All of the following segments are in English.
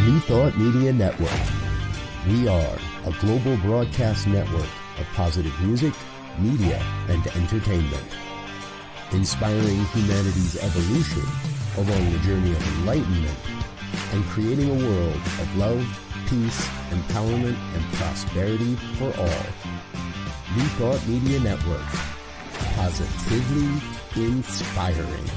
New Thought Media Network. We are a global broadcast network of positive music, media, and entertainment, inspiring humanity's evolution along the journey of enlightenment and creating a world of love, peace, empowerment, and prosperity for all. New Thought Media Network. Positively inspiring.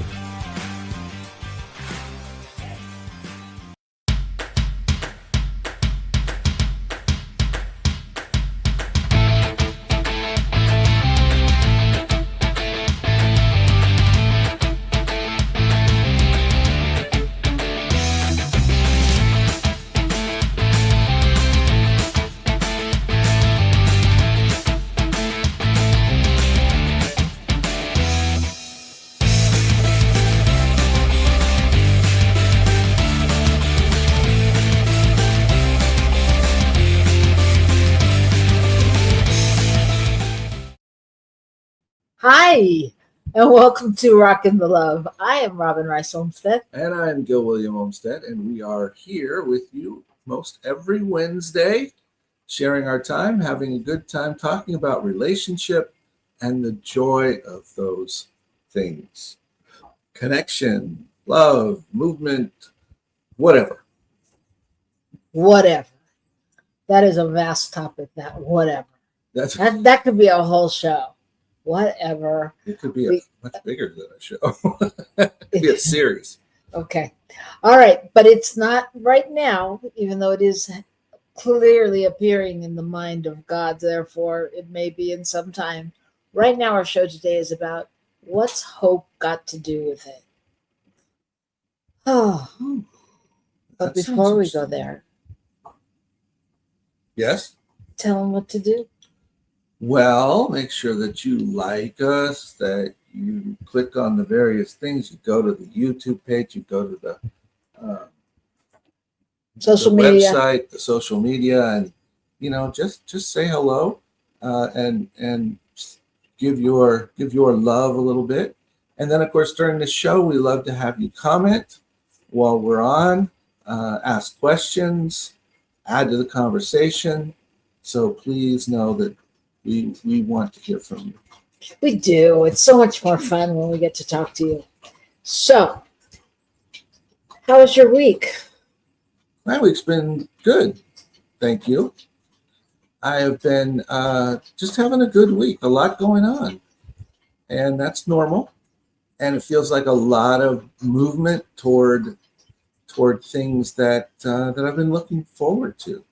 Hi, and welcome to Rockin the Love. I am Robyn Olmstead. And I'm Gil Olmstead, and we are here with you most every Wednesday, sharing our time, having a good time, talking about relationship and the joy of those things. Connection, love, movement, whatever. Whatever. That is a vast topic, that whatever. That could be a whole show. Whatever. It could be much bigger than a show. It could be a series. Okay. All right. But it's not right now, even though it is clearly appearing in the mind of God. Therefore, it may be in some time. Right now, our show today is about what's hope got to do with it. Oh. But before we go there. Yes? Tell them what to do. Well, make sure that you like us, that you click on the various things. You go to the YouTube page, you go to the social media website, the social media, and just say hello and give your love a little bit. And then, of course, during the show, we love to have you comment while we're on, ask questions, add to the conversation. So please know that we want to hear from you. We do. It's so much more fun when we get to talk to you. So, how was your week? My week's been good. Thank you. I have been just having a good week. A lot going on. And that's normal. And it feels like a lot of movement toward things that I've been looking forward to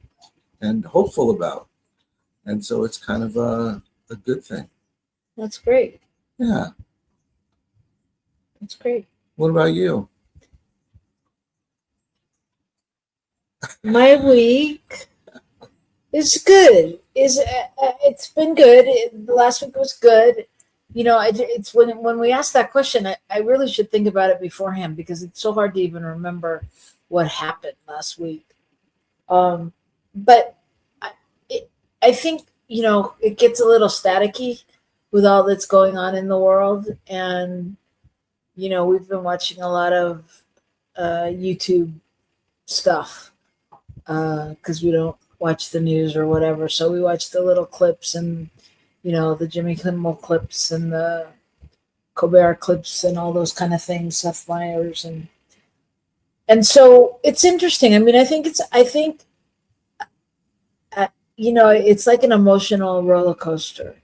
and hopeful about. And so it's kind of a good thing. That's great. Yeah. That's great. What about you? My week is good. It's been good. The last week was good. It's when we ask that question, I really should think about it beforehand because it's so hard to even remember what happened last week. But I think, it gets a little staticky with all that's going on in the world. And, we've been watching a lot of YouTube stuff because we don't watch the news or whatever. So we watch the little clips and, the Jimmy Kimmel clips and the Colbert clips and all those kind of things, Seth Meyers. And so it's interesting. I mean, I think it's like an emotional roller coaster.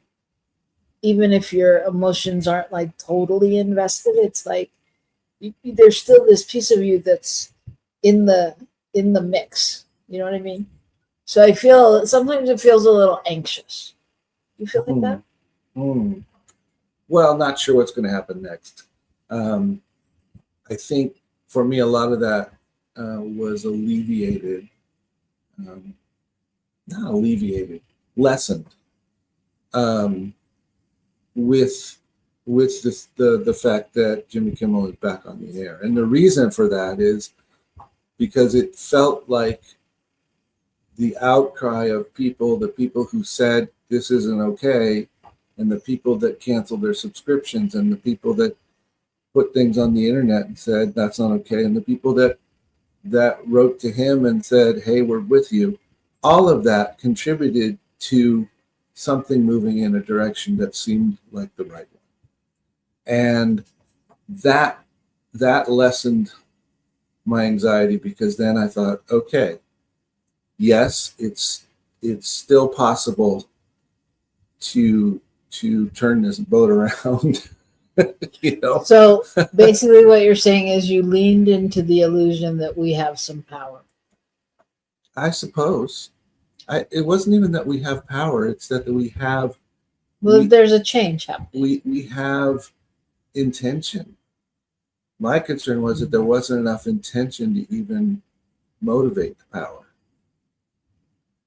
Even if your emotions aren't like totally invested, it's like there's still this piece of you that's in the mix. You know what I mean? So I feel sometimes it feels a little anxious. You feel like that? Well, not sure what's going to happen next. I think for me, a lot of that was alleviated. Not alleviated, lessened with the fact that Jimmy Kimmel is back on the air. And the reason for that is because it felt like the outcry of people, the people who said this isn't okay, and the people that canceled their subscriptions, and the people that put things on the internet and said that's not okay, and the people that that wrote to him and said, hey, we're with you. All of that contributed to something moving in a direction that seemed like the right one. And that lessened my anxiety, because then I thought, okay, yes, it's still possible to turn this boat around. So basically what you're saying is you leaned into the illusion that we have some power. I suppose. It wasn't even that we have power, it's that we have There's a change happening. We have intention. My concern was that there wasn't enough intention to even motivate the power.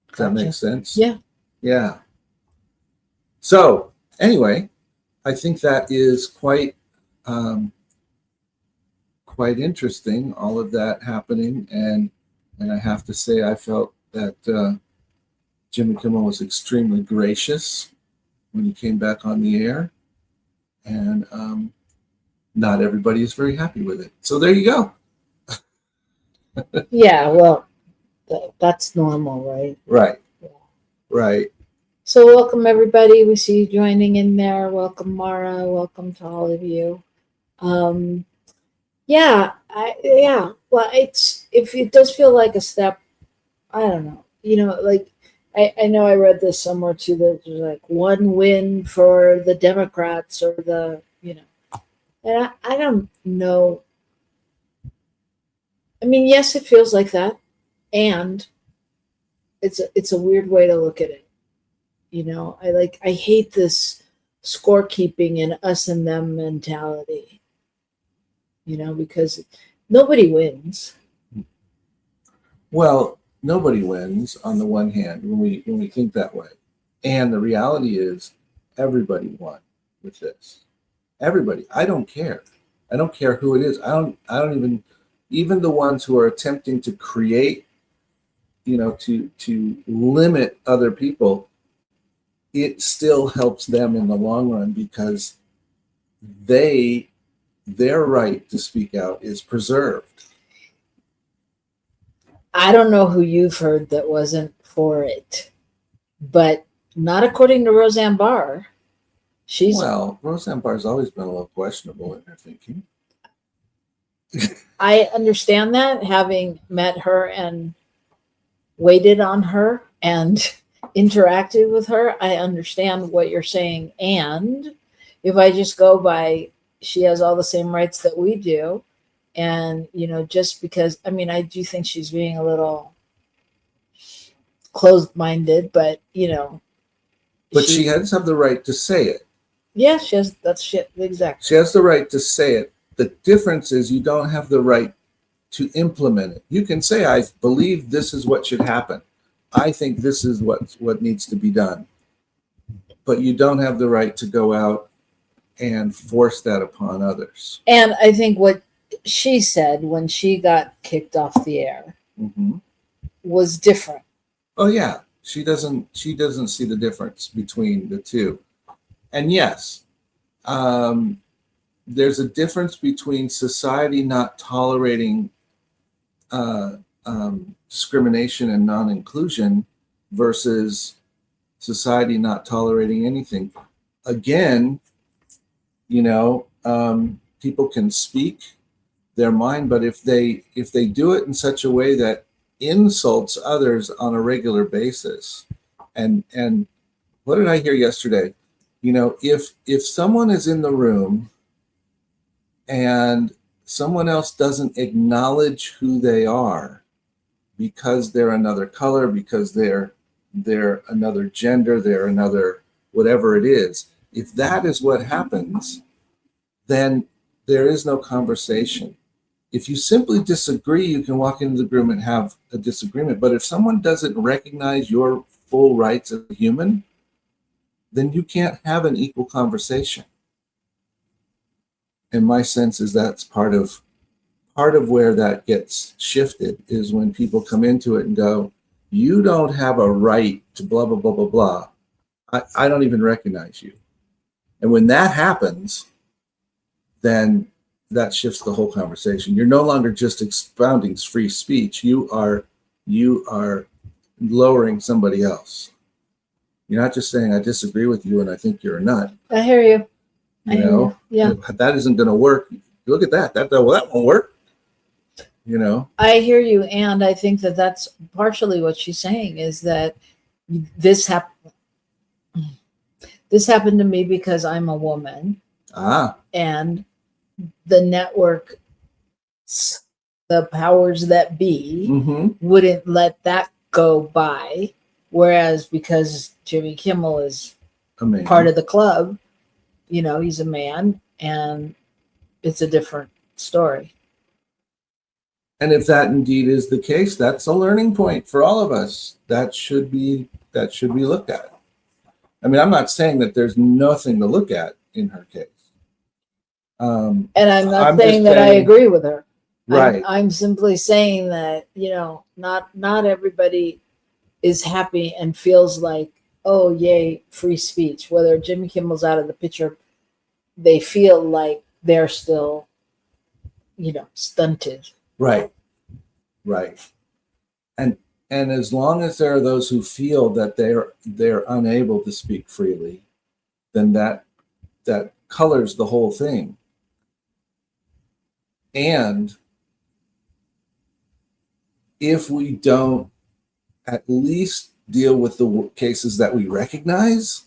Does that make sense? Yeah. Yeah. So anyway, I think that is quite interesting, all of that happening, and I have to say I felt that Jimmy Kimmel was extremely gracious when he came back on the air, and not everybody is very happy with it. So there you go. Yeah, well, that's normal, right? Right. Yeah. Right. So welcome everybody. We see you joining in there. Welcome Mara. Welcome to all of you. Yeah. Well, if it does feel like a step, I don't know. Like I know I read this somewhere too, that there's like one win for the Democrats or and I don't know. I mean, yes, it feels like that, and it's a weird way to look at it. I hate this scorekeeping and us and them mentality. Because nobody wins. Well, nobody wins on the one hand when we think that way, and the reality is everybody won with this. Everybody. I don't care. I don't care who it is. I don't even the ones who are attempting to create, to limit other people. It still helps them in the long run, because their right to speak out is preserved. I don't know who you've heard that wasn't for it, but not according to Roseanne Barr. Roseanne Barr's always been a little questionable in her thinking. I understand that, having met her and waited on her and interacted with her. I understand what you're saying. And if I just go by, she has all the same rights that we do. And, just because, I mean, I do think she's being a little closed-minded, but, But she has have the right to say it. Yeah, she has, exactly. She has the right to say it. The difference is you don't have the right to implement it. You can say, I believe this is what should happen. I think this is what needs to be done. But you don't have the right to go out and force that upon others. And I think what she said when she got kicked off the air was different. Oh yeah, she doesn't see the difference between the two. And yes, there's a difference between society not tolerating discrimination and non-inclusion versus society not tolerating anything. Again, people can speak their mind, but if they do it in such a way that insults others on a regular basis, and what did I hear yesterday? If someone is in the room and someone else doesn't acknowledge who they are because they're another color, because they're another gender, they're another whatever it is, if that is what happens, then there is no conversation. If you simply disagree, you can walk into the room and have a disagreement. But if someone doesn't recognize your full rights as a human, then you can't have an equal conversation. And my sense is that's part of where that gets shifted, is when people come into it and go, you don't have a right to blah, blah, blah, blah, blah. I don't even recognize you. And when that happens, then that shifts the whole conversation. You're no longer just expounding free speech. You are lowering somebody else. You're not just saying I disagree with you and I think you're a nut. I hear you. You know, yeah. That isn't going to work. Look at that. That won't work. You know. I hear you, and I think that that's partially what she's saying is that this happened. This happened to me because I'm a woman. And the network, the powers that be, wouldn't let that go by. Whereas because Jimmy Kimmel is part of the club, you know, he's a man, and it's a different story. And if that indeed is the case, that's a learning point for all of us. That should be looked at. I mean, I'm not saying that there's nothing to look at in her case. And I'm not saying that I agree with her. Right. I'm simply saying that, you know, not everybody is happy and feels like, oh, yay, free speech. Whether Jimmy Kimmel's out of the picture, they feel like they're still, you know, stunted. Right. And as long as there are those who feel that they're unable to speak freely, then that colors the whole thing. And if we don't at least deal with the cases that we recognize,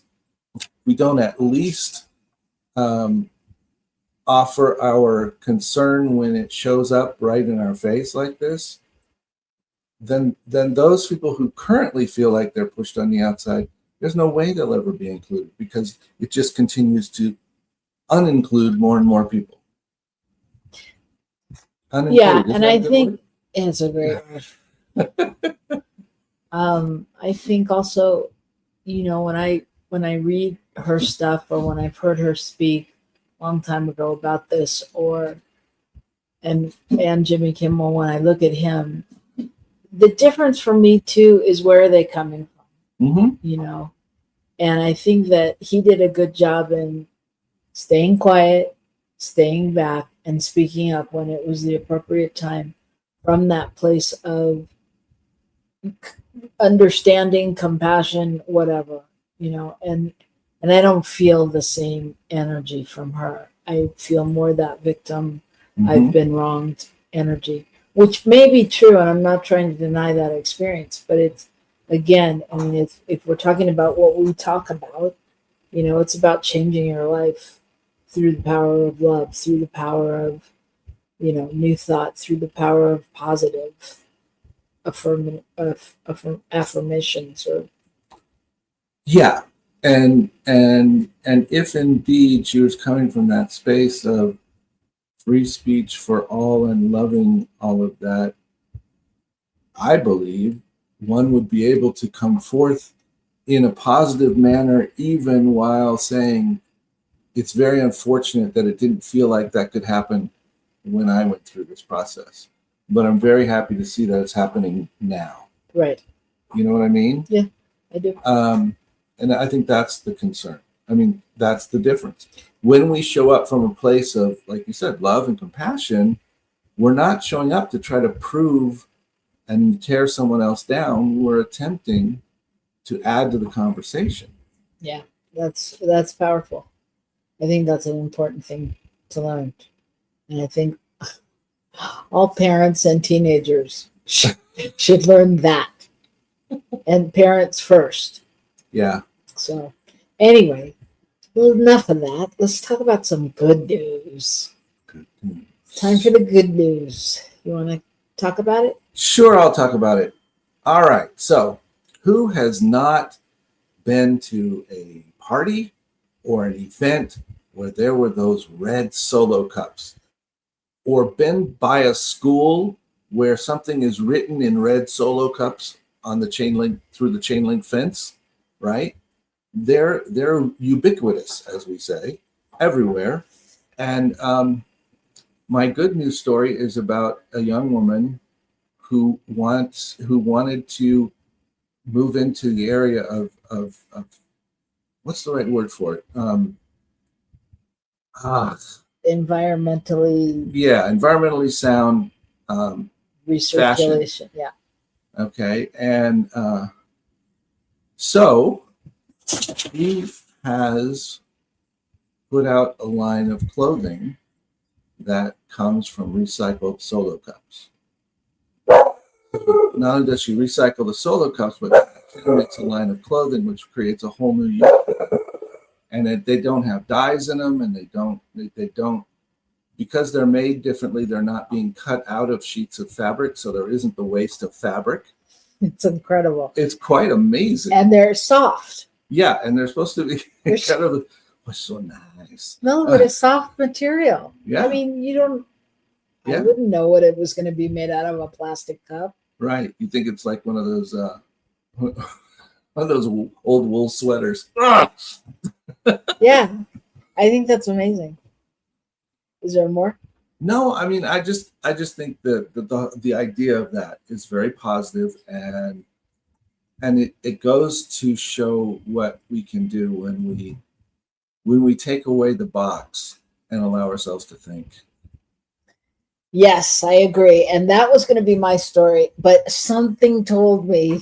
we don't at least offer our concern when it shows up right in our face like this, then those people who currently feel like they're pushed on the outside, there's no way they'll ever be included because it just continues to uninclude more and more people. Yeah, and I think it's a great word. I think also, you know, when I read her stuff or when I've heard her speak a long time ago about this, and Jimmy Kimmel, when I look at him, the difference for me too is where are they coming from, you know? And I think that he did a good job in staying quiet, staying back, and speaking up when it was the appropriate time from that place of understanding, compassion, whatever, you know, and I don't feel the same energy from her. I feel more that victim, I've been wronged energy, which may be true, and I'm not trying to deny that experience, but it's, again, I mean, if we're talking about what we talk about, you know, it's about changing your life through the power of love, through the power of, you know, new thought, through the power of positive affirmations. Or yeah, and if indeed she was coming from that space of free speech for all and loving all of that, I believe one would be able to come forth in a positive manner, even while saying it's very unfortunate that it didn't feel like that could happen when I went through this process. But I'm very happy to see that it's happening now. Right. You know what I mean? Yeah, I do. And I think that's the concern. I mean, that's the difference. When we show up from a place of, like you said, love and compassion, we're not showing up to try to prove and tear someone else down. We're attempting to add to the conversation. Yeah, that's powerful. I think that's an important thing to learn. And I think all parents and teenagers should learn that. And parents first. Yeah. So anyway, well, enough of that. Let's talk about some good news. Good news. Time for the good news. You want to talk about it? Sure, I'll talk about it. All right. So who has not been to a party or an event where there were those red Solo cups, or been by a school where something is written in red Solo cups on the chain link, through the chain link fence, right? They're ubiquitous, as we say, everywhere. And my good news story is about a young woman who wanted to move into the area of what's the right word for it? environmentally environmentally sound recirculation. Yeah. Okay, and so he has put out a line of clothing that comes from recycled Solo cups. Not only does she recycle the Solo cups, but she makes a line of clothing which creates a whole new universe. And they don't have dyes in them, and they don't because they're made differently. They're not being cut out of sheets of fabric, so there isn't the waste of fabric. It's incredible. It's quite amazing. And they're soft. Yeah, and they're supposed to be kind of so nice. No, but a soft material. Yeah. I mean, I wouldn't know what it was going to be made out of, a plastic cup. Right. You think it's like one of those old wool sweaters. Yeah. I think that's amazing. Is there more? No, I mean, I just think that the idea of that is very positive, and it goes to show what we can do when we take away the box and allow ourselves to think. Yes, I agree. And that was going to be my story, but something told me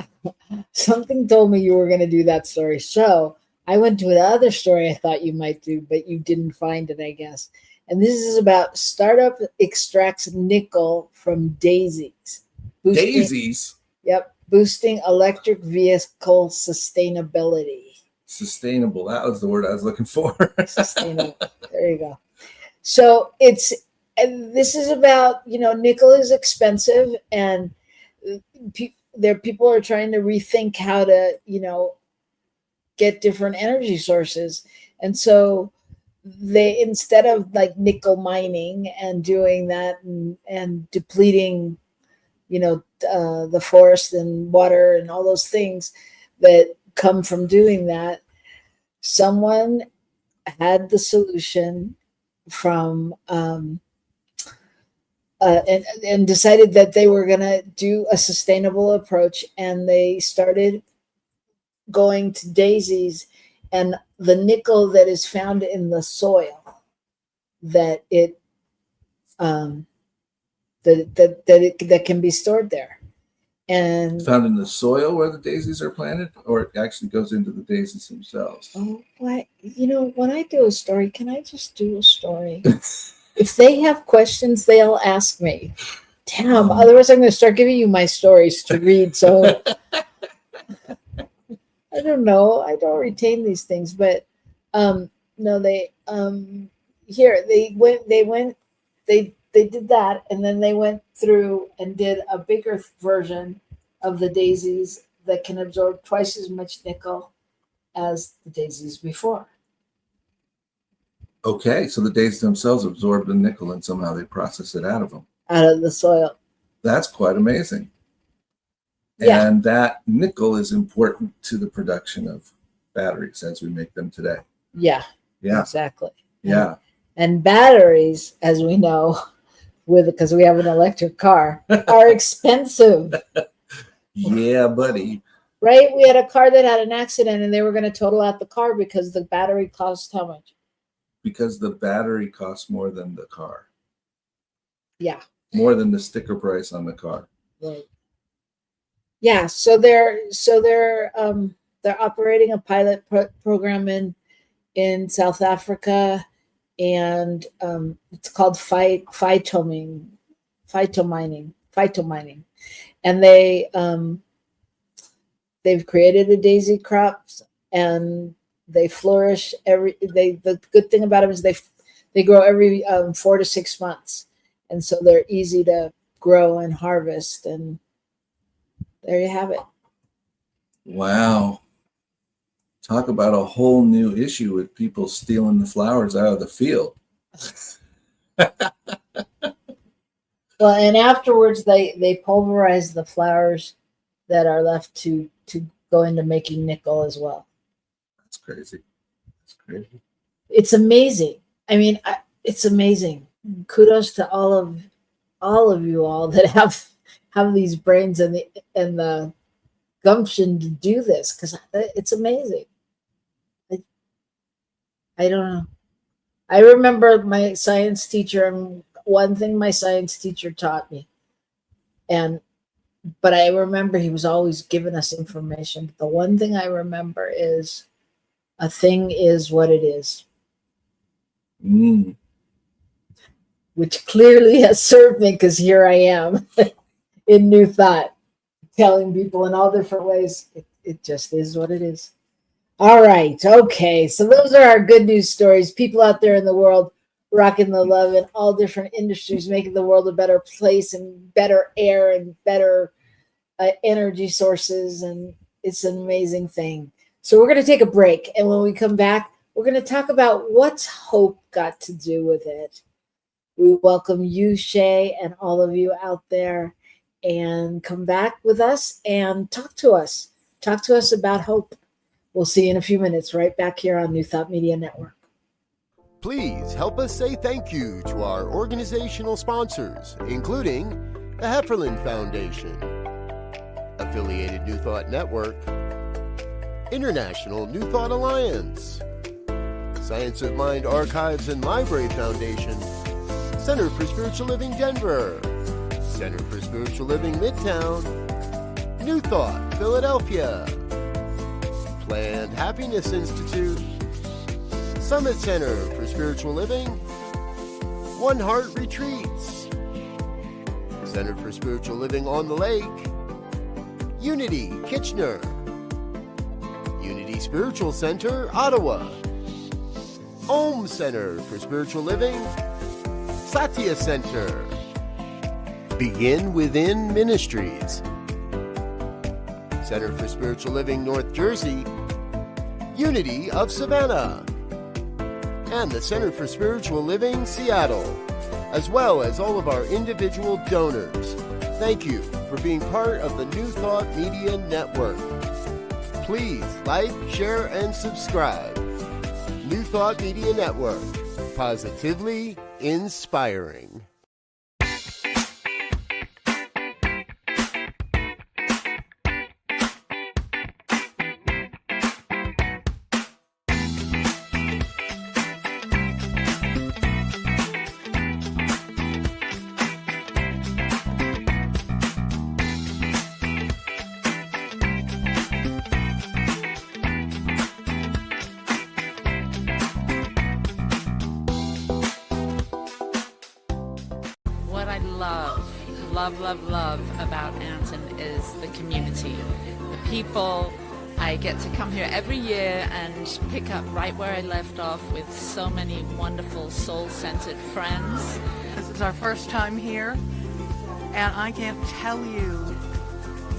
you were going to do that story. So I went to another story I thought you might do, but you didn't find it, I guess. And this is about startup extracts nickel from daisies. Daisies? Yep. Boosting electric vehicle sustainability. Sustainable. That was the word I was looking for. Sustainable. There you go. So this is about, nickel is expensive, and people are trying to rethink how to, get different energy sources. And so they, instead of like nickel mining and doing that and depleting, the forest and water and all those things that come from doing that, someone had the solution from and decided that they were going to do a sustainable approach, and they started going to daisies and the nickel that is found in the soil that that can be stored there. And found in the soil where the daisies are planted, or it actually goes into the daisies themselves? Oh, what? When I do a story, can I just do a story? If they have questions, they'll ask me. Damn, otherwise I'm going to start giving you my stories to read. So I don't know. I don't retain these things, but no, they did that, and then they went through and did a bigger version of the daisies that can absorb twice as much nickel as the daisies before. Okay, so the daisies themselves absorb the nickel and somehow they process it out of them. Out of the soil. That's quite amazing. Yeah. And that nickel is important to the production of batteries as we make them today. Yeah. Yeah. Exactly. Yeah. And batteries, as we know, because we have an electric car, are expensive. Yeah, buddy. Right? We had a car that had an accident, and they were going to total out the car because the battery cost how much? Because the battery costs more than the car. Yeah. More than the sticker price on the car. Right. Yeah. So they're operating a pilot program in South Africa, and it's called phytomining, and they've created a daisy crops, and they flourish the good thing about them is they grow every 4 to 6 months, and so they're easy to grow and harvest, and there you have it. Wow. Talk about a whole new issue with people stealing the flowers out of the field. Well, and afterwards they pulverize the flowers that are left to go into making nickel as well. That's crazy. That's crazy. It's amazing. I mean, it's amazing. Kudos to all of you all that have these brains and the gumption to do this, because it's amazing. I don't know. I remember my science teacher, and one thing my science teacher taught me, but I remember he was always giving us information. The one thing I remember is a thing is what it is, which clearly has served me, because here I am in New Thought, telling people in all different ways, it just is what it is. All right. Okay. So those are our good news stories. People out there in the world rocking the love in all different industries, making the world a better place and better air and better energy sources. And it's an amazing thing. So we're going to take a break. And when we come back, we're going to talk about what's hope got to do with it. We welcome you, Shay, and all of you out there. And come back with us and talk to us. Talk to us about hope. We'll see you in a few minutes right back here on New Thought Media Network. Please help us say thank you to our organizational sponsors, including the Hefferland Foundation, Affiliated New Thought Network, International New Thought Alliance, Science of Mind Archives and Library Foundation, Center for Spiritual Living Denver, Center for Spiritual Living Midtown, New Thought Philadelphia, Planned Happiness Institute, Summit Center for Spiritual Living, One Heart Retreats, Center for Spiritual Living on the Lake, Unity Kitchener, Unity Spiritual Center Ottawa, Om Center for Spiritual Living, Satya Center, Begin Within Ministries, Center for Spiritual Living North Jersey, Unity of Savannah, and the Center for Spiritual Living Seattle, as well as all of our individual donors. Thank you for being part of the New Thought Media Network. Please like, share, and subscribe. New Thought Media Network, positively inspiring. What I love about Anton is the community, the people. I get to come here every year and pick up right where I left off with so many wonderful soul-centered friends. This is our first time here, and I can't tell you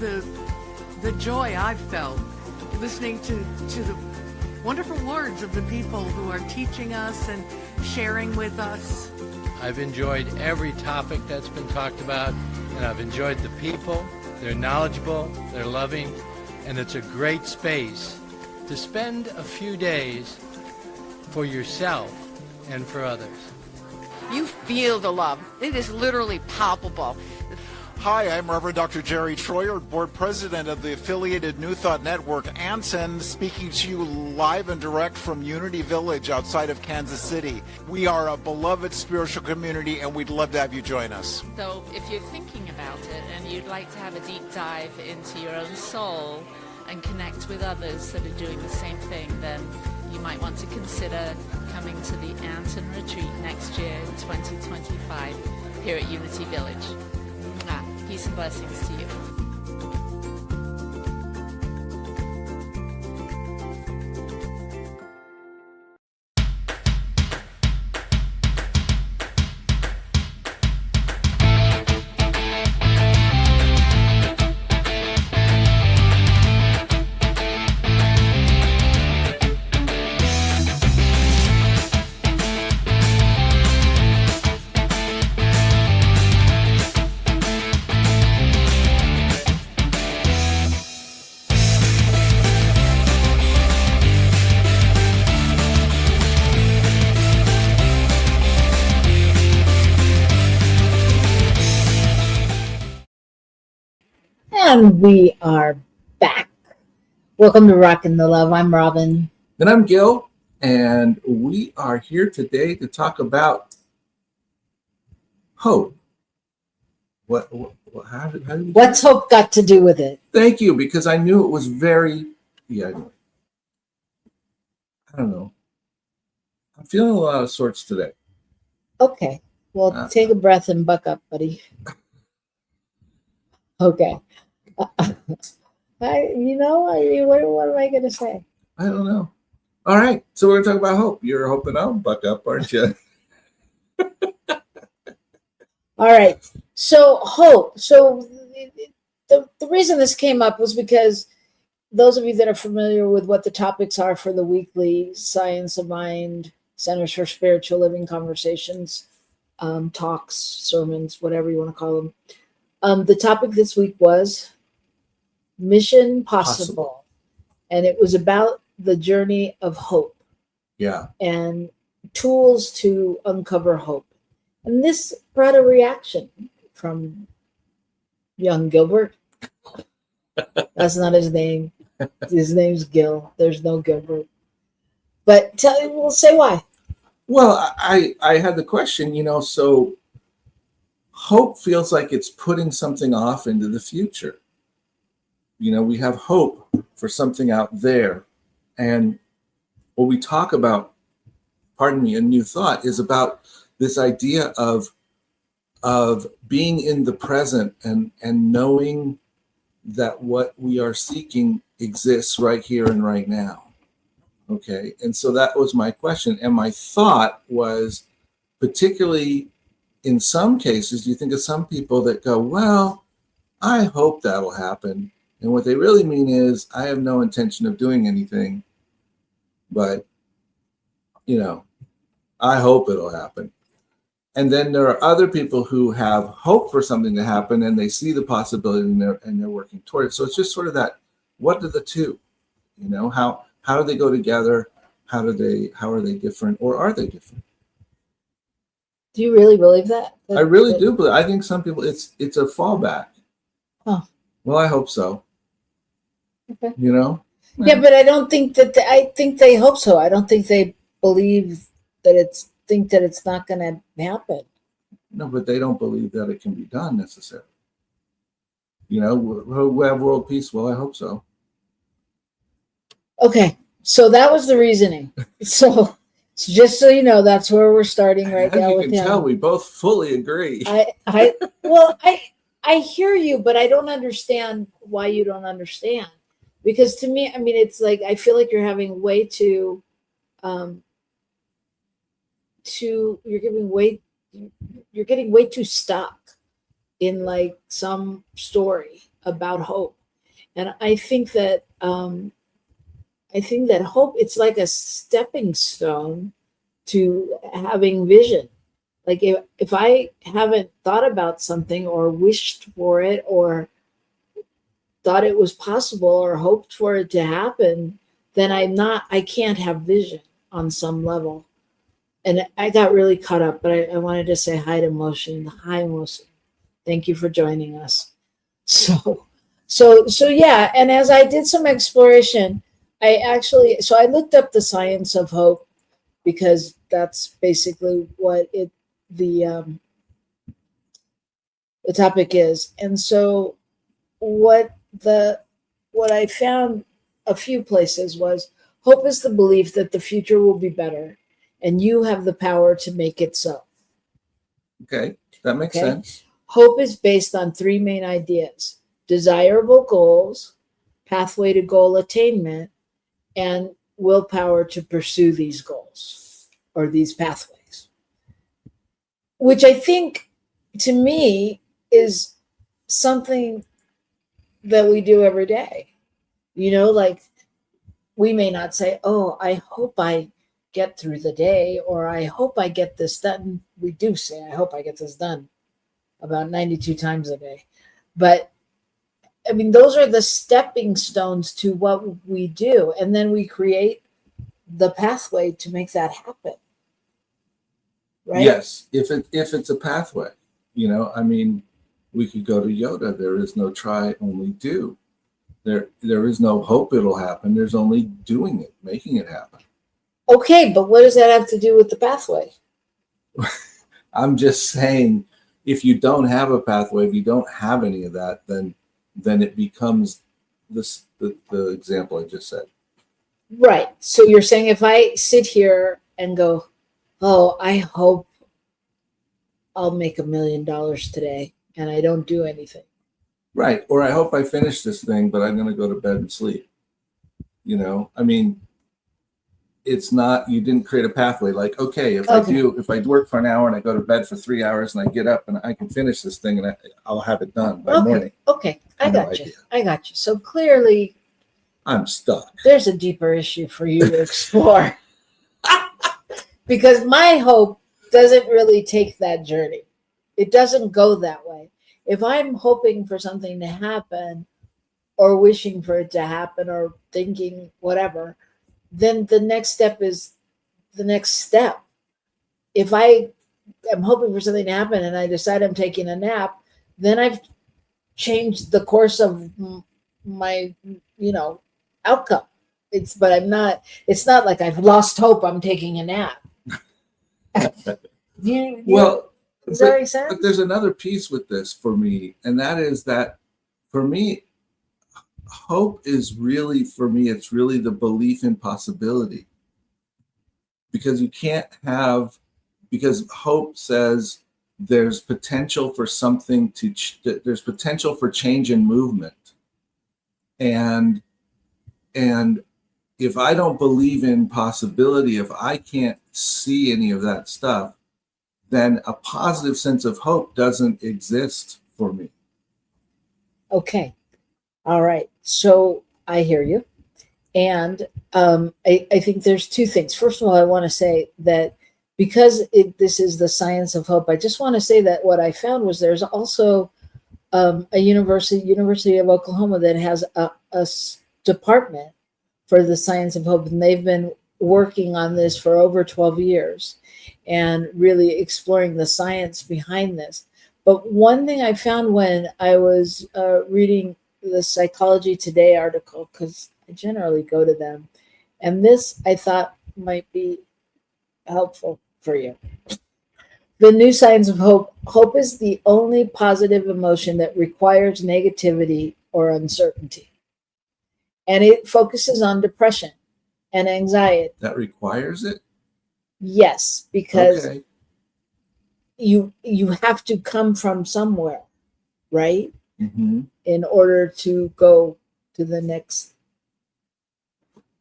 the joy I've felt listening to the wonderful words of the people who are teaching us and sharing with us. I've enjoyed every topic that's been talked about, and I've enjoyed the people. They're knowledgeable, they're loving, and it's a great space to spend a few days for yourself and for others. You feel the love. It is literally palpable. Hi, I'm Reverend Dr. Jerry Troyer, Board President of the Affiliated New Thought Network, Anson, speaking to you live and direct from Unity Village outside of Kansas City. We are a beloved spiritual community, and we'd love to have you join us. So if you're thinking about it and you'd like to have a deep dive into your own soul and connect with others that are doing the same thing, then you might want to consider coming to the Anton Retreat next year, 2025, here at Unity Village. Peace and blessings to you. And we are back. Welcome to Rockin the Love. I'm Robyn. And I'm Gil, And we are here today to talk about hope. How did What's hope got to do with it? Thank you, because I knew it was very, I don't know. I'm feeling a lot of sorts today. Okay. Well, take a breath and buck up, buddy. Okay. What am I going to say? I don't know. All right. So we're going to talk about hope. You're hoping I'll buck up, aren't you? All right. So hope. So the reason this came up was because those of you that are familiar with what the topics are for the weekly Science of Mind, Centers for Spiritual Living conversations, talks, sermons, whatever you want to call them. The topic this week was Mission Possible. And it was about the journey of hope. Yeah. And tools to uncover hope. And this brought a reaction from young Gilbert. That's not his name. His name's Gil. There's no Gilbert. But we'll say why. Well, I had the question, so hope feels like it's putting something off into the future. We have hope for something out there. And what we talk about, a new thought, is about this idea of being in the present and knowing that what we are seeking exists right here and right now. Okay. And so that was my question. And my thought was, particularly in some cases, you think of some people that go, well, I hope that'll happen. And what they really mean is, I have no intention of doing anything, but, I hope it'll happen. And then there are other people who have hope for something to happen and they see the possibility and they're working toward it. So it's just sort of that, what are the two? How do they go together? How are they different, or are they different? Do you really believe that? I really do believe. I think some people it's a fallback. Oh. Well, I hope so. Okay. Yeah, but I don't think that I think they hope so. I don't think they believe that it's not going to happen. No, but they don't believe that it can be done necessarily. We have world peace. Well, I hope so. Okay, so that was the reasoning. So just so you know, that's where we're starting right now. You can tell we both fully agree. I hear you, but I don't understand why you don't understand. Because to me, it's like I feel like you're having way too. You're getting way too stuck in like some story about hope, and I think that hope, it's like a stepping stone to having vision. Like if I haven't thought about something or wished for it or thought it was possible or hoped for it to happen, then I can't have vision on some level. And I got really caught up, but I wanted to say hi to Motion. Hi, Motion. Thank you for joining us. So yeah. And as I did some exploration, I looked up the science of hope, because that's basically what the topic is. And so what I found a few places was, hope is the belief that the future will be better, and you have the power to make it so. Okay, that makes sense. Hope is based on three main ideas: desirable goals, pathway to goal attainment, and willpower to pursue these goals or these pathways. Which I think, to me, is something that we do every day. Like we may not say, oh, I hope I get through the day, or I hope I get this done. We do say, I hope I get this done about 92 times a day. But those are the stepping stones to what we do. And then we create the pathway to make that happen. Right? Yes. If it's a pathway, we could go to Yoda. There is no try, only do. There is no hope it'll happen. There's only doing it, making it happen. Okay, but what does that have to do with the pathway? I'm just saying, if you don't have a pathway, if you don't have any of that, then it becomes the example I just said. Right. So you're saying if I sit here and go, oh, I hope I'll make $1 million today, and I don't do anything. Right. Or I hope I finish this thing, but I'm going to go to bed and sleep. You know, I mean, it's not, you didn't create a pathway. Like, okay, if I work for an hour and I go to bed for 3 hours and I get up and I can finish this thing and I'll have it done by morning. Okay. I No got you. idea. I got you. So clearly I'm stuck. there's a deeper issue for you to explore. Because my hope doesn't really take that journey. It doesn't go that way. If I'm hoping for something to happen or wishing for it to happen or thinking whatever, then the next step is the next step. If I am hoping for something to happen and I decide I'm taking a nap, then I've changed the course of my, outcome. It's not like I've lost hope, I'm taking a nap. Well, does that make sense? but there's another piece with this for me, and that is that for me, hope is really, for me, it's really the belief in possibility. Because because hope says there's potential for something there's potential for change and movement. And if I don't believe in possibility, if I can't see any of that stuff, then a positive sense of hope doesn't exist for me. Okay. All right. So I hear you. And I think there's two things. First of all, I want to say that because this is the science of hope, I just want to say that what I found was there's also a University of Oklahoma that has a department for the science of hope. And they've been working on this for over 12 years and really exploring the science behind this. But one thing I found when I was reading the Psychology Today article, because I generally go to them, and this I thought might be helpful for you. The new science of hope. Hope is the only positive emotion that requires negativity or uncertainty. And it focuses on depression and anxiety. That requires it? Yes, because Okay. you have to come from somewhere, right? Mm-hmm. In order to go to the next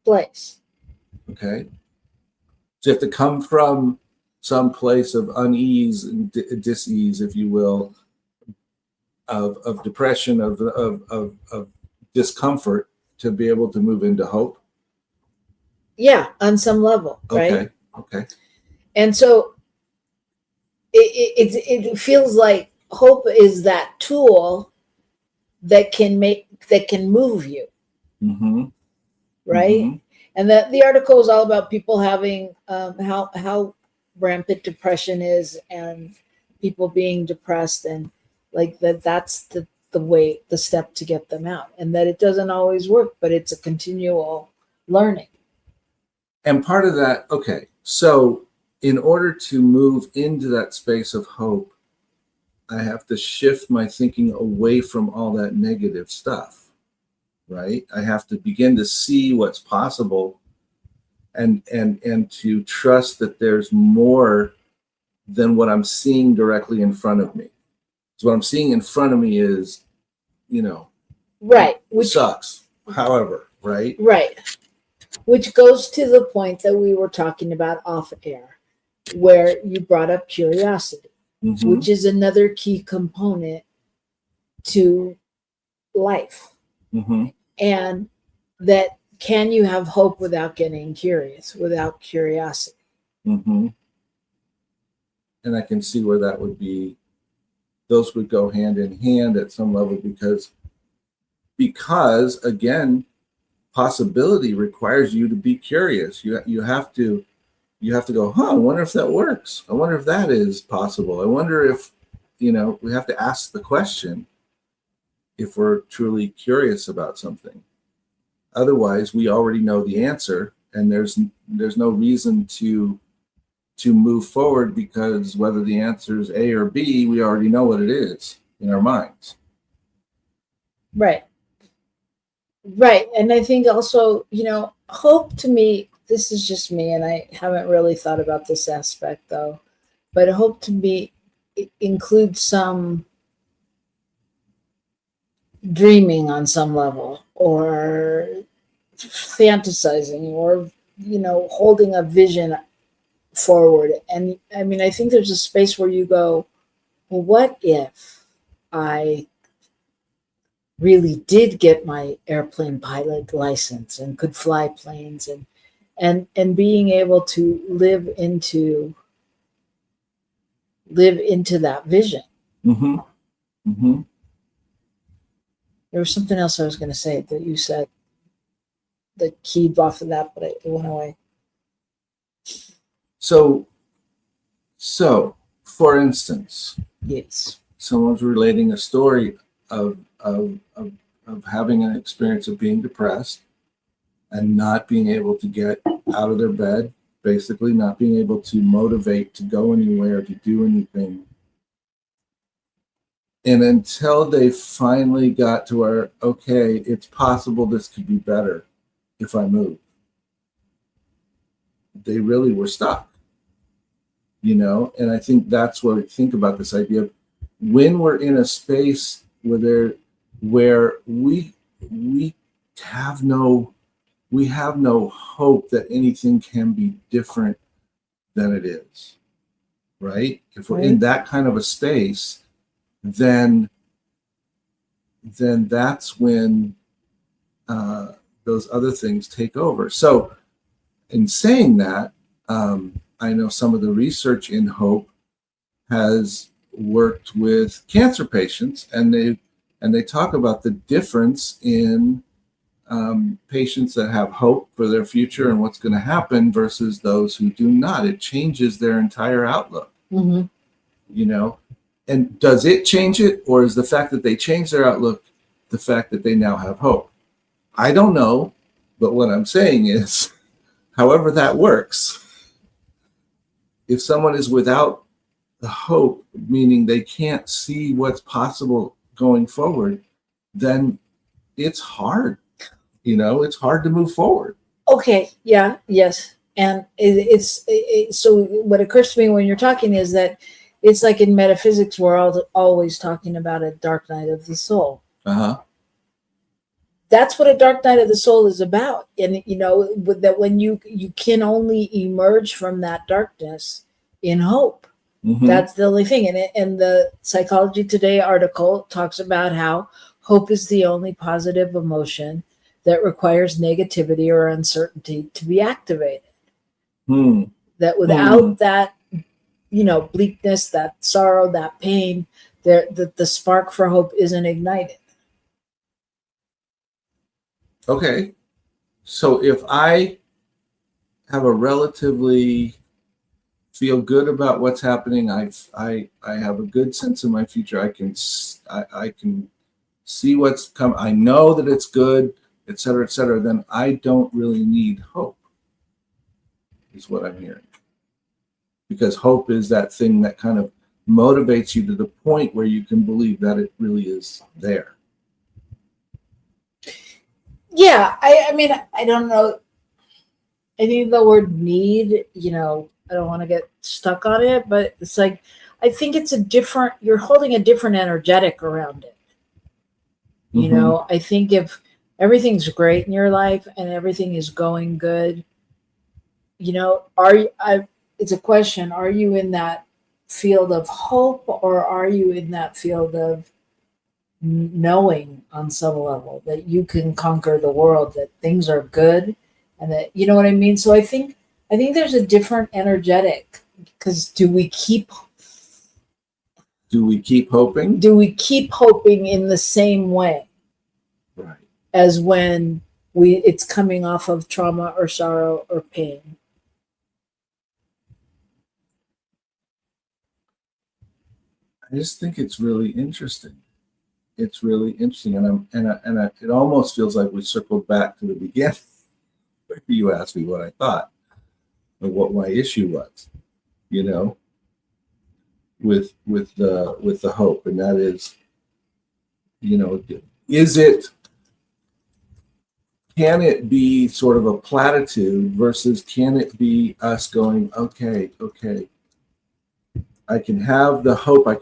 place. Okay. So you have to come from some place of unease and dis-ease, if you will, of depression, of discomfort to be able to move into hope. Yeah, on some level, right? Okay. And so it feels like hope is that tool that can move you, Mm-hmm. right? Mm-hmm. And that the article is all about people having how rampant depression is and people being depressed, and like that's the step to get them out, and that it doesn't always work, but it's a continual learning. And part of that, okay, so in order to move into that space of hope, I have to shift my thinking away from all that negative stuff, right? I have to begin to see what's possible and to trust that there's more than what I'm seeing directly in front of me. So what I'm seeing in front of me is, Right. Which sucks. However, right? Right. Which goes to the point that we were talking about off air, where you brought up curiosity, Mm-hmm. which is another key component to life. Mm-hmm. And that can you have hope without getting curious, without curiosity? Mm-hmm. And I can see where that would be. Those would go hand in hand at some level because again, possibility requires you to be curious. You have to go, I wonder if that works. I wonder if that is possible. I wonder if, we have to ask the question if we're truly curious about something. Otherwise, we already know the answer and there's no reason to move forward, because whether the answer is A or B, we already know what it is in our minds. Right. Right. And I think also, hope to me, this is just me, and I haven't really thought about this aspect though, but hope to me includes some dreaming on some level, or fantasizing, or, holding a vision forward. And I mean, I think there's a space where you go, well, what if I really did get my airplane pilot license and could fly planes, and being able to live into that vision. Mm-hmm. Mm-hmm. There was something else I was going to say that you said that keyed off of that, but it went away. So for instance, Yes. someone's relating a story of having an experience of being depressed and not being able to get out of their bed, basically not being able to motivate to go anywhere, to do anything. And until they finally got to where, okay, it's possible this could be better if I move, they really were stuck, And I think that's what we think about this idea of when we're in a space where we have no hope that anything can be different than it is, right? If we're in that kind of a space, then that's when those other things take over. So in saying that, I know some of the research in hope has worked with cancer patients, and they talk about the difference in patients that have hope for their future and what's going to happen versus those who do not. It changes their entire outlook. Mm-hmm. And does it change it, or is the fact that they change their outlook the fact that they now have hope? I don't know, but what I'm saying is, however that works, if someone is without the hope, meaning they can't see what's possible going forward, then it's hard. It's hard to move forward. Okay. Yeah. Yes. And so what occurs to me when you're talking is that it's like in metaphysics, we're always talking about a dark night of the soul. Uh-huh. That's what a dark night of the soul is about. And, that when you can only emerge from that darkness in hope. Mm-hmm. That's the only thing. And the Psychology Today article talks about how hope is the only positive emotion that requires negativity or uncertainty to be activated. That without that, bleakness, that sorrow, that pain, the spark for hope isn't ignited. Okay. So if I have a relatively feel good about what's happening, I have a good sense of my future, I can see what's come, I know that it's good, et cetera, then I don't really need hope, is what I'm hearing. Because hope is that thing that kind of motivates you to the point where you can believe that it really is there. Yeah, I mean, I don't know. I think the word need, I don't want to get stuck on it, but it's like, I think you're holding a different energetic around it. Mm-hmm. I think if everything's great in your life and everything is going good, it's a question, are you in that field of hope, or are you in that field of knowing on some level that you can conquer the world, that things are good, and that, you know what I mean? So I think there's a different energetic, because do we keep hoping? Do we keep hoping in the same way? Right. As when it's coming off of trauma or sorrow or pain? I just think it's really interesting. It's really interesting, and it almost feels like we circled back to the beginning you asked me what I thought or what my issue was, you know, with the hope, and that is, you know, can it be sort of a platitude versus can it be us going, okay, I can have the hope, I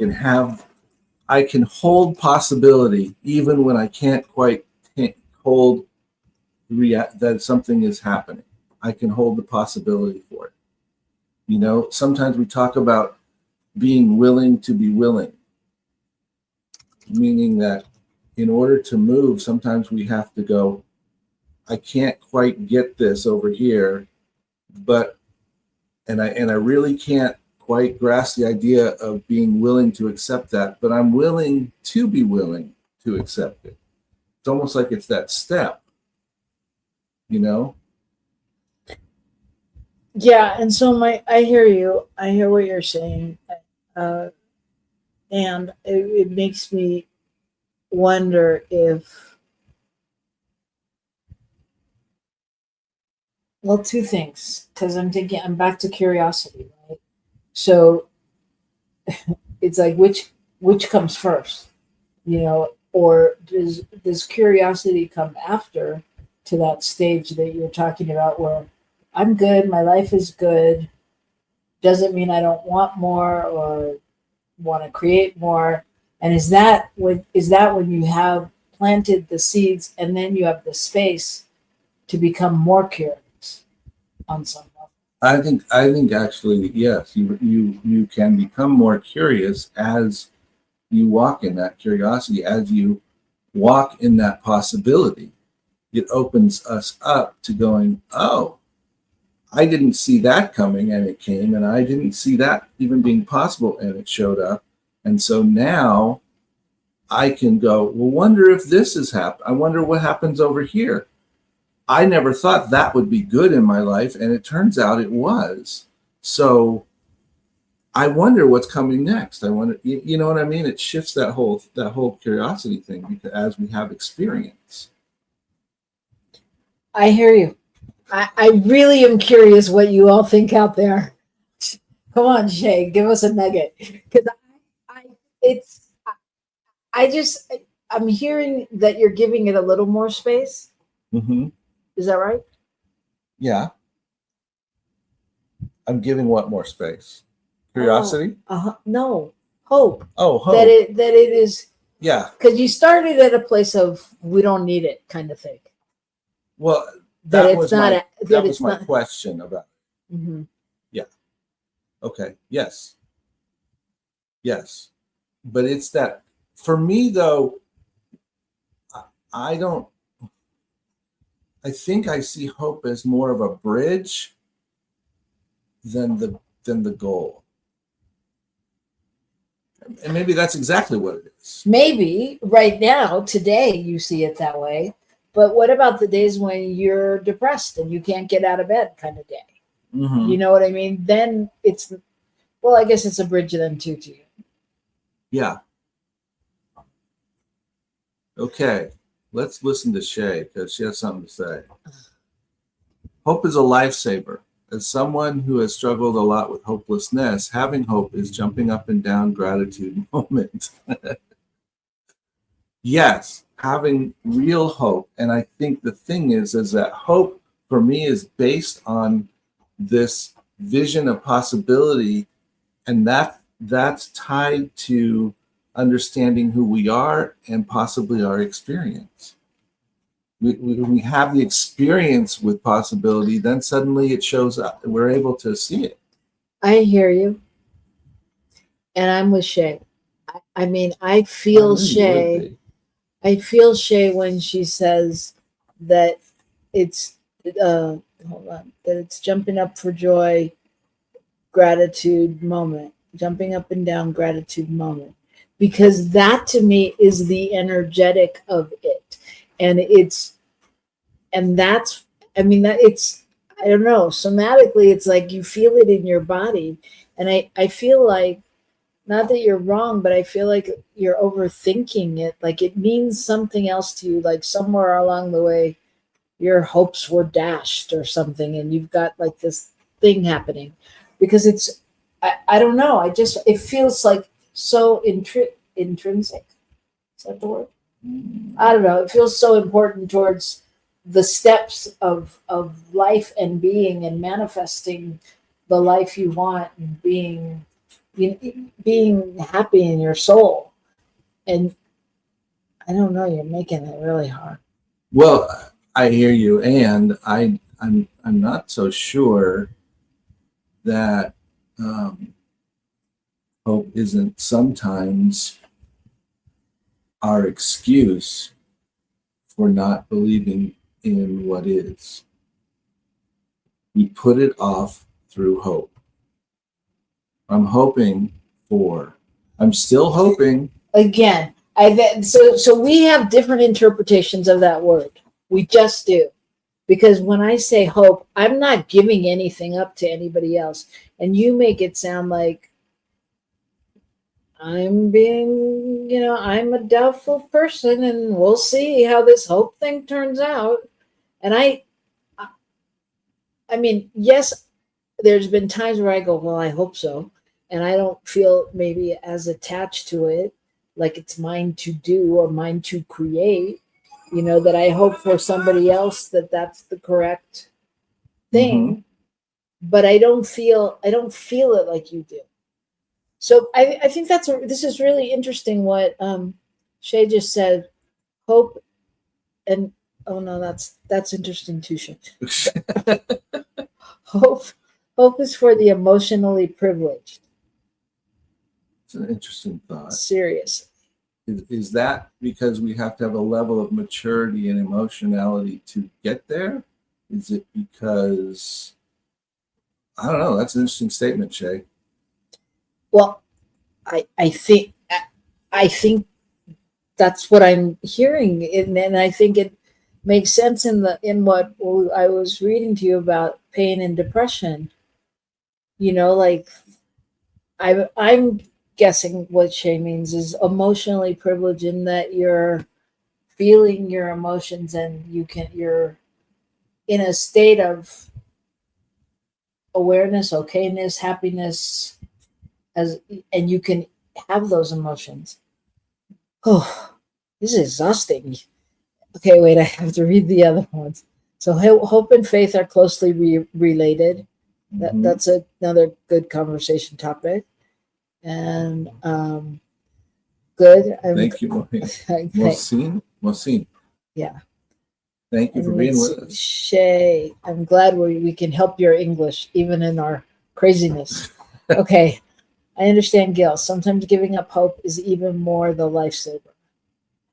can hold possibility even when I can't quite hold that something is happening. I can hold the possibility for it. You know, sometimes we talk about being willing to be willing, meaning that in order to move, sometimes we have to go, I can't quite get this over here, but and I really can't quite grasp the idea of being willing to accept that, but I'm willing to be willing to accept it. It's almost like it's that step, you know? Yeah, and so I hear you. I hear what you're saying, and it makes me wonder if, well, two things, because I'm back to curiosity, right? So it's like which comes first, you know, or does curiosity come after, to that stage that you're talking about where I'm good, my life is good, doesn't mean I don't want more or want to create more. And is that when you have planted the seeds and then you have the space to become more curious on some level? I think actually, yes, you can become more curious as you walk in that curiosity, as you walk in that possibility. It opens us up to going, oh, I didn't see that coming, and it came, and I didn't see that even being possible, and it showed up. And so now I can go, well, wonder if this has happened. I wonder what happens over here. I never thought that would be good in my life, and it turns out it was. So I wonder what's coming next. I wonder, you know what I mean? It shifts that whole curiosity thing, because as we have experience. I hear you. I really am curious what you all think out there. Come on, Shay, give us a nugget. Because I'm hearing that you're giving it a little more space. Mm-hmm. Is that right? Yeah. I'm giving what more space? Curiosity? No, hope. Oh, hope. That it is. Yeah. Because you started at a place of we don't need it kind of thing. Well, that was my question about it. Mm-hmm. Yeah. Okay. Yes. But it's that, for me though, I think I see hope as more of a bridge than the goal. And maybe that's exactly what it is. Maybe right now, today, you see it that way. But what about the days when you're depressed and you can't get out of bed kind of day? Mm-hmm. You know what I mean? Then I guess it's a bridge then too to you. Yeah. Okay. Let's listen to Shay, because she has something to say. Hope is a lifesaver. As someone who has struggled a lot with hopelessness, having hope is jumping up and down gratitude moment. Yes, having real hope. And I think the thing is that hope for me is based on this vision of possibility, and that's tied to understanding who we are and possibly our experience. When we have the experience with possibility, then suddenly it shows up and we're able to see it. I hear you. And I'm with Shay. I mean, I feel Shay. I feel Shay when she says that it's that it's jumping up for joy, gratitude moment, jumping up and down gratitude moment, because that to me is the energetic of it. And that's, I mean, that it's, I don't know, somatically, it's like you feel it in your body. And I feel like, not that you're wrong, but I feel like you're overthinking it. Like it means something else to you, like somewhere along the way, your hopes were dashed or something, and you've got like this thing happening, because I don't know. It feels like so intrinsic. Is that the word? I don't know. It feels so important towards the steps of life and being and manifesting the life you want, and being happy in your soul. And I don't know, you're making it really hard. Well, I hear you, and I'm not so sure that hope isn't sometimes our excuse for not believing in what is. We put it off through hope. I'm still hoping. Again, so we have different interpretations of that word. We just do. Because when I say hope, I'm not giving anything up to anybody else. And you make it sound like I'm a doubtful person, and we'll see how this hope thing turns out. And I mean, yes, there's been times where I go, well, I hope so. And I don't feel maybe as attached to it, like it's mine to do or mine to create, that I hope for somebody else that that's the correct thing. Mm-hmm. But I don't feel it like you do. So I think this is really interesting what Shay just said. Hope and oh no, that's interesting too, Shay. Hope is for the emotionally privileged. It's an interesting thought. Serious. Is that because we have to have a level of maturity and emotionality to get there? Is it because, I don't know, that's an interesting statement, Shay. Well, I think that's what I'm hearing, and I think it makes sense in what I was reading to you about pain and depression. Like I'm guessing what Shay means is emotionally privileged, in that you're feeling your emotions and you're in a state of awareness, okayness, happiness, and you can have those emotions. Oh, this is exhausting. Okay, wait, I have to read the other ones. So hope and faith are closely related. That's another good conversation topic. And good. Thank you, Mohsin. Yeah. Thank you for being with us. Shay, I'm glad we can help your English even in our craziness. Okay. I understand, Gil. Sometimes giving up hope is even more the lifesaver.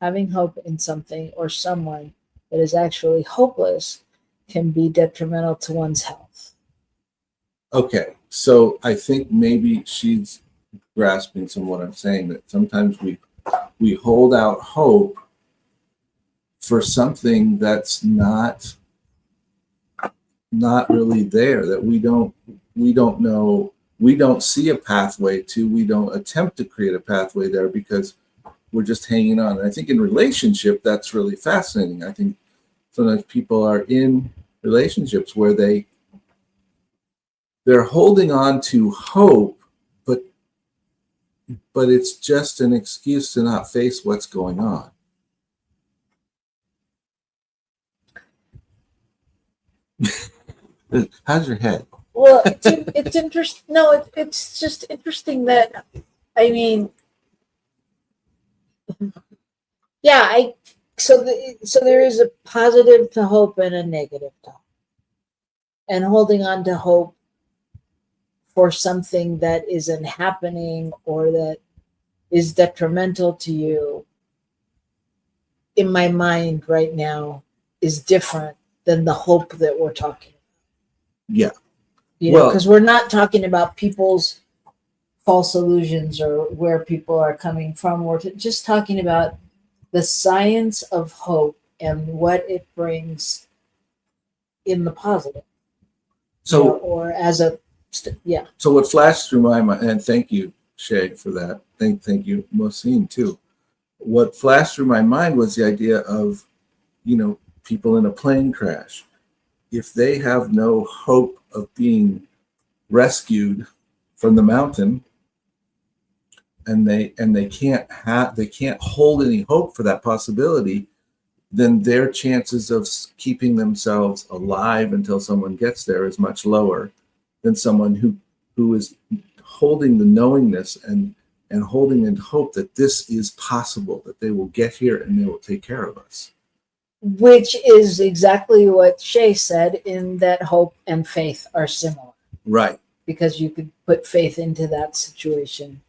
Having hope in something or someone that is actually hopeless can be detrimental to one's health. Okay, so I think maybe she's grasping some of what I'm saying, that sometimes we hold out hope for something that's not really there, that we don't know, we don't see a pathway to, we don't attempt to create a pathway there because we're just hanging on. And I think in relationship, that's really fascinating. I think sometimes people are in relationships where they're holding on to hope, but it's just an excuse to not face what's going on. How's your head? Well, it's interesting. No, it's just interesting that, I mean, yeah, so there is a positive to hope and a negative to hope. And holding on to hope for something that isn't happening or that is detrimental to you, in my mind right now, is different than the hope that we're talking about. Yeah. Because we're not talking about people's false illusions or where people are coming from. We're just talking about the science of hope and what it brings in the positive. So, or as a, yeah. So what flashed through my mind, and thank you, Shay, for that. Thank you, Mohsin, too. What flashed through my mind was the idea of, people in a plane crash. If they have no hope of being rescued from the mountain, and they can't hold any hope for that possibility, then their chances of keeping themselves alive until someone gets there is much lower than someone who is holding the knowingness and holding in hope that this is possible, that they will get here and they will take care of us. Which is exactly what Shay said, in that hope and faith are similar. Right. Because you could put faith into that situation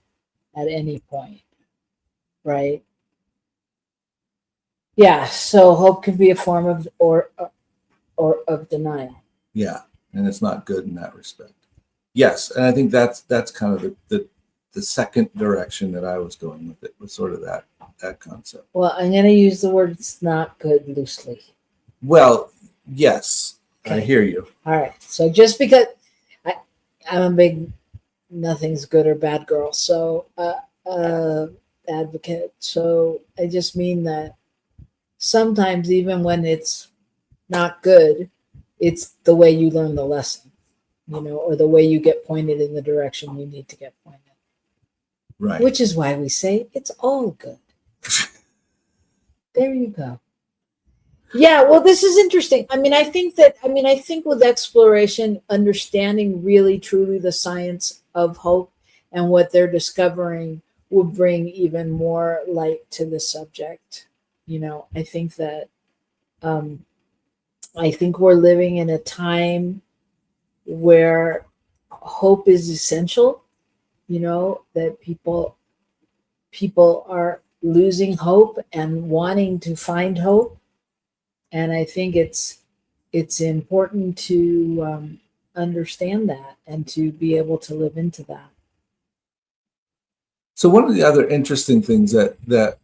at any point, right? Yeah, so hope can be a form of or of denial. Yeah, and it's not good in that respect. Yes, and I think that's kind of the second direction that I was going with it, was sort of that concept. Well, I'm going to use the word "it's not good" loosely. Well, yes, okay. I hear you. All right, so just because I'm a big nothing's good or bad girl, so advocate. So I just mean that sometimes, even when it's not good, it's the way you learn the lesson, or the way you get pointed in the direction you need to get pointed. Right. Which is why we say it's all good. There you go. Yeah, well, this is interesting. I think with exploration, understanding really truly the science of hope and what they're discovering will bring even more light to the subject. I think that I think we're living in a time where hope is essential, that people are losing hope and wanting to find hope. And I think it's important to understand that and to be able to live into that. So one of the other interesting things that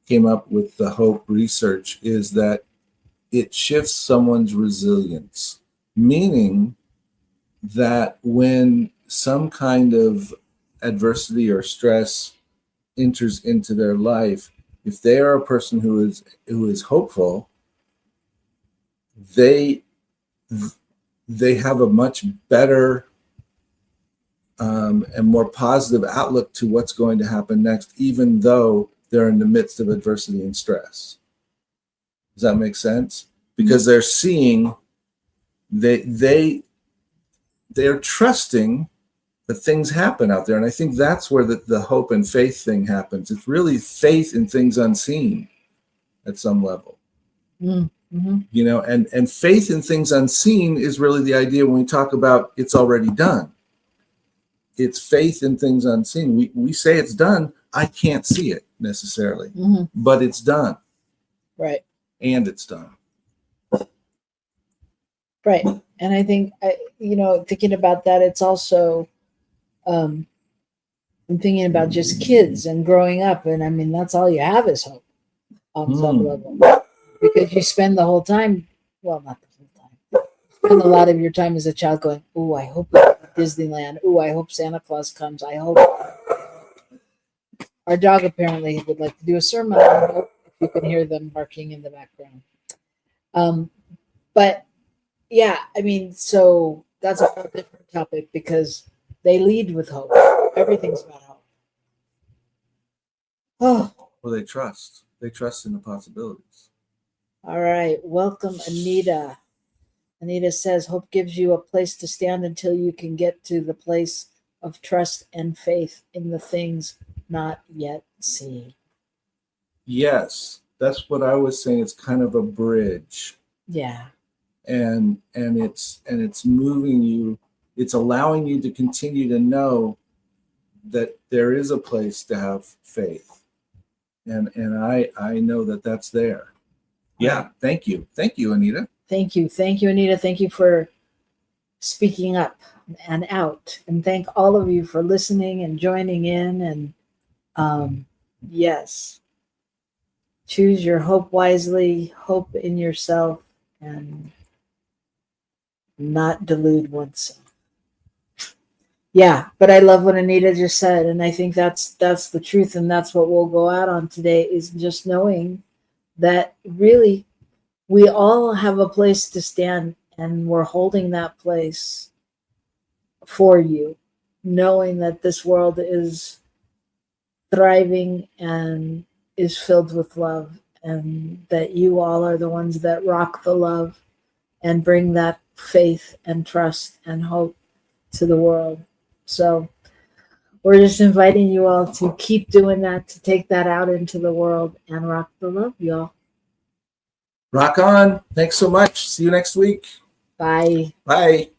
came up with the hope research is that it shifts someone's resilience, meaning that when some kind of adversity or stress enters into their life, if they are a person who is hopeful, they have a much better and more positive outlook to what's going to happen next, even though they're in the midst of adversity and stress. Does that make sense? Because they're seeing, they're trusting that things happen out there. And I think that's where the hope and faith thing happens. It's really faith in things unseen at some level. Mm-hmm. And faith in things unseen is really the idea when we talk about it's already done. It's faith in things unseen. We say it's done. I can't see it necessarily, but it's done. Right. And it's done. Right. And I think, thinking about that, it's also, I'm thinking about just kids and growing up. And that's all you have is hope on some level. Because you spend the whole time, well, not the whole time, spend a lot of your time as a child going, "Oh, I hope we go to Disneyland. Oh, I hope Santa Claus comes. I hope." Our dog apparently would like to do a sermon on hope, if you can hear them barking in the background. But yeah, so that's a whole different topic because they lead with hope. Everything's about hope. Oh. Well, they trust. They trust in the possibilities. All right. Welcome, Anita. Anita says, hope gives you a place to stand until you can get to the place of trust and faith in the things not yet seen. Yes, that's what I was saying. It's kind of a bridge. Yeah. And it's moving you. It's allowing you to continue to know that there is a place to have faith. And I know that that's there. Yeah. Thank you, Anita. Thank you, Anita. Thank you for speaking up and out, and thank all of you for listening and joining in. And yes, choose your hope wisely, hope in yourself, and not delude oneself. Yeah, but I love what Anita just said, and I think that's the truth, and that's what we'll go out on today, is just knowing that really we all have a place to stand, and we're holding that place for you, knowing that this world is thriving and is filled with love, and that you all are the ones that rock the love and bring that faith and trust and hope to the world. So we're just inviting you all to keep doing that, to take that out into the world and rock the love, y'all. Rock on. Thanks so much. See you next week. Bye. Bye.